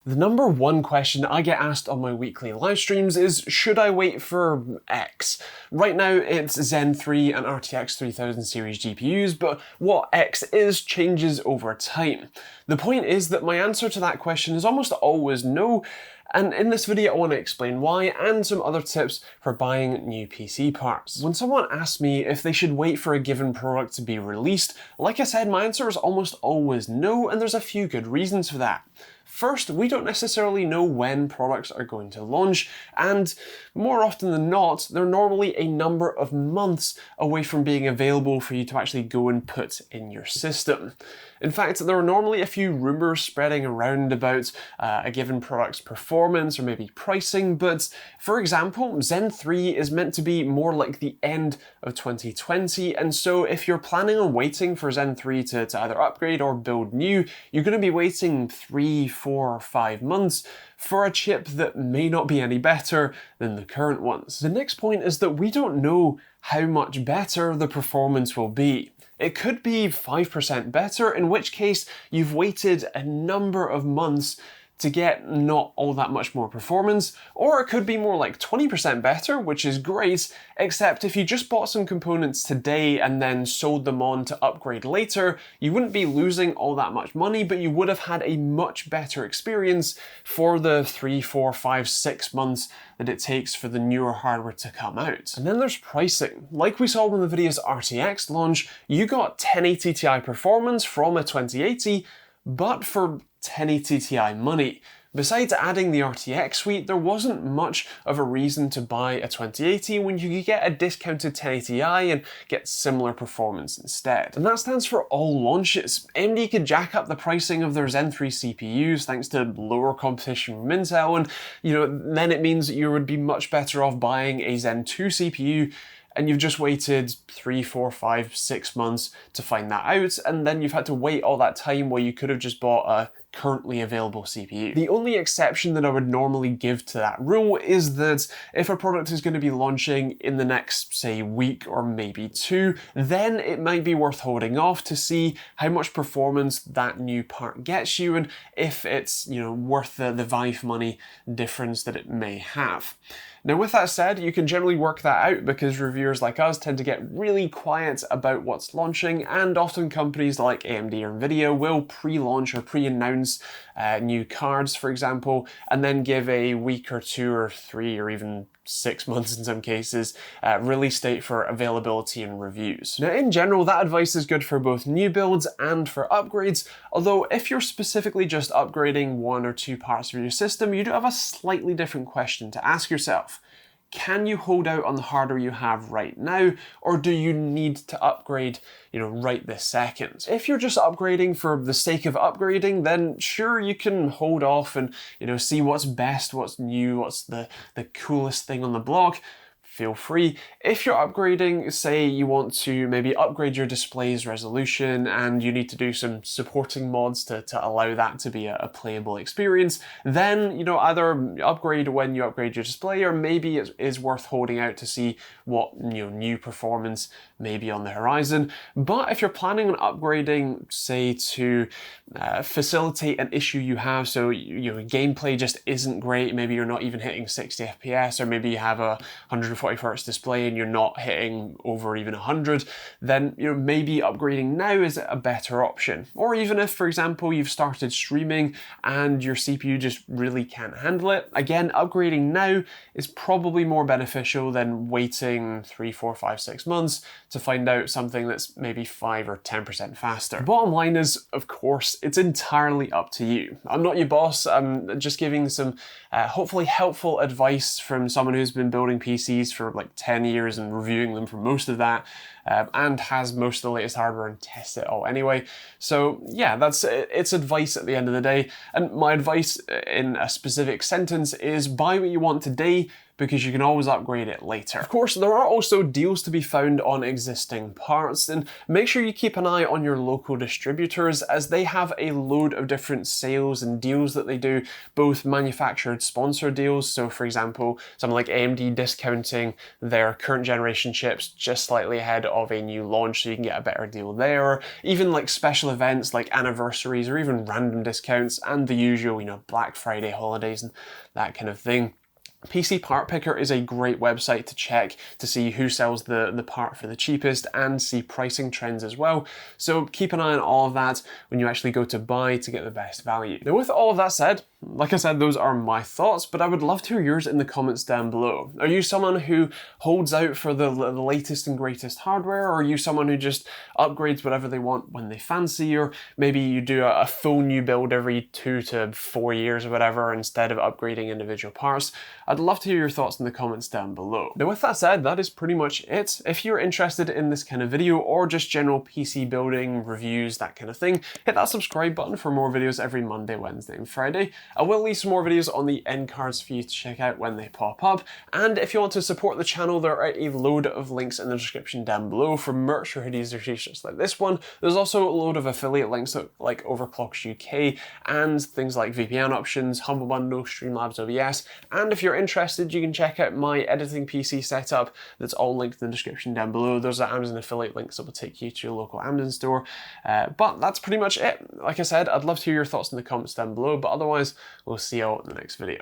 The number one question I get asked on my weekly live streams is, should I wait for X? Right now it's Zen 3 and RTX 3000 series GPUs, but what X is changes over time. The point is that my answer to that question is almost always no, and in this video I want to explain why and some other tips for buying new PC parts. When someone asks me if they should wait for a given product to be released, like I said, my answer is almost always no, and there's a few good reasons for that. First, we don't necessarily know when products are going to launch, and more often than not, they're normally a number of months away from being available for you to actually go and put in your system. In fact, there are normally a few rumors spreading around about a given product's performance or maybe pricing, but for example, Zen 3 is meant to be more like the end of 2020, and so if you're planning on waiting for Zen 3 to either upgrade or build new, you're going to be waiting 3, 4, or 5 months for a chip that may not be any better than the current ones. The next point is that we don't know how much better the performance will be. It could be 5% better, in which case you've waited a number of months to get not all that much more performance, or it could be more like 20% better, which is great, except if you just bought some components today and then sold them on to upgrade later, you wouldn't be losing all that much money, but you would have had a much better experience for the 3, 4, 5, 6 months that it takes for the newer hardware to come out. And then there's pricing. Like we saw when the Nvidia's RTX launch, you got 1080 Ti performance from a 2080, but for 1080 Ti money. Besides adding the RTX suite, there wasn't much of a reason to buy a 2080 when you could get a discounted 1080 Ti and get similar performance instead. And that stands for all launches. AMD could jack up the pricing of their Zen 3 CPUs thanks to lower competition from Intel, and then it means that you would be much better off buying a Zen 2 CPU, and you've just waited 3, 4, 5, 6 months to find that out, and then you've had to wait all that time where you could have just bought a currently available CPU. The only exception that I would normally give to that rule is that if a product is going to be launching in the next, say, week or maybe 2, then it might be worth holding off to see how much performance that new part gets you and if it's, worth the value for money difference that it may have. Now, with that said, you can generally work that out because reviewers like us tend to get really quiet about what's launching, and often companies like AMD or Nvidia will pre-launch or pre-announce new cards, for example, and then give a week or 2 or 3 or even 6 months in some cases, release date for availability and reviews. Now, in general, that advice is good for both new builds and for upgrades, although if you're specifically just upgrading 1 or 2 parts of your system, you do have a slightly different question to ask yourself. Can you hold out on the hardware you have right now, or do you need to upgrade, right this second? If you're just upgrading for the sake of upgrading, then sure, you can hold off and, see what's best, what's new, what's the coolest thing on the block. Feel free. If you're upgrading, say you want to maybe upgrade your display's resolution and you need to do some supporting mods to allow that to be a playable experience, then either upgrade when you upgrade your display, or maybe it is worth holding out to see what new performance may be on the horizon. But if you're planning on upgrading, say to facilitate an issue you have, so gameplay just isn't great, maybe you're not even hitting 60 FPS, or maybe you have a 140 Hz display and you're not hitting over even 100, then maybe upgrading now is a better option. Or even if, for example, you've started streaming and your CPU just really can't handle it, again, upgrading now is probably more beneficial than waiting 3, 4, 5, 6 months to find out something that's maybe 5 or 10% faster. The bottom line is, of course, it's entirely up to you. I'm not your boss. I'm just giving some hopefully helpful advice from someone who's been building PCs for like 10 years and reviewing them for most of that, and has most of the latest hardware and tests it all anyway. So yeah, it's advice at the end of the day. And my advice in a specific sentence is buy what you want today, because you can always upgrade it later. Of course, there are also deals to be found on existing parts, and make sure you keep an eye on your local distributors, as they have a load of different sales and deals that they do, both manufactured sponsor deals. So for example, something like AMD discounting their current generation chips just slightly ahead of a new launch so you can get a better deal there. Even like special events like anniversaries or even random discounts and the usual, Black Friday holidays and that kind of thing. PC Part Picker is a great website to check to see who sells the part for the cheapest and see pricing trends as well. So keep an eye on all of that when you actually go to buy to get the best value. Now with all of that said, like I said, those are my thoughts, but I would love to hear yours in the comments down below. Are you someone who holds out for the latest and greatest hardware, or are you someone who just upgrades whatever they want when they fancy, or maybe you do a full new build every 2 to 4 years or whatever instead of upgrading individual parts? I'd love to hear your thoughts in the comments down below. Now with that said, that is pretty much it. If you're interested in this kind of video or just general PC building, reviews, that kind of thing, hit that subscribe button for more videos every Monday, Wednesday and Friday. I will leave some more videos on the end cards for you to check out when they pop up. And if you want to support the channel, there are a load of links in the description down below for merch or hoodies or t-shirts like this one. There's also a load of affiliate links like Overclocks UK and things like VPN options, Humble Bundle, Streamlabs OBS. And if you're interested, you can check out my editing PC setup. That's all linked in the description down below. Those are Amazon affiliate links that will take you to your local Amazon store. But that's pretty much it. Like I said, I'd love to hear your thoughts in the comments down below, but otherwise, we'll see you all in the next video.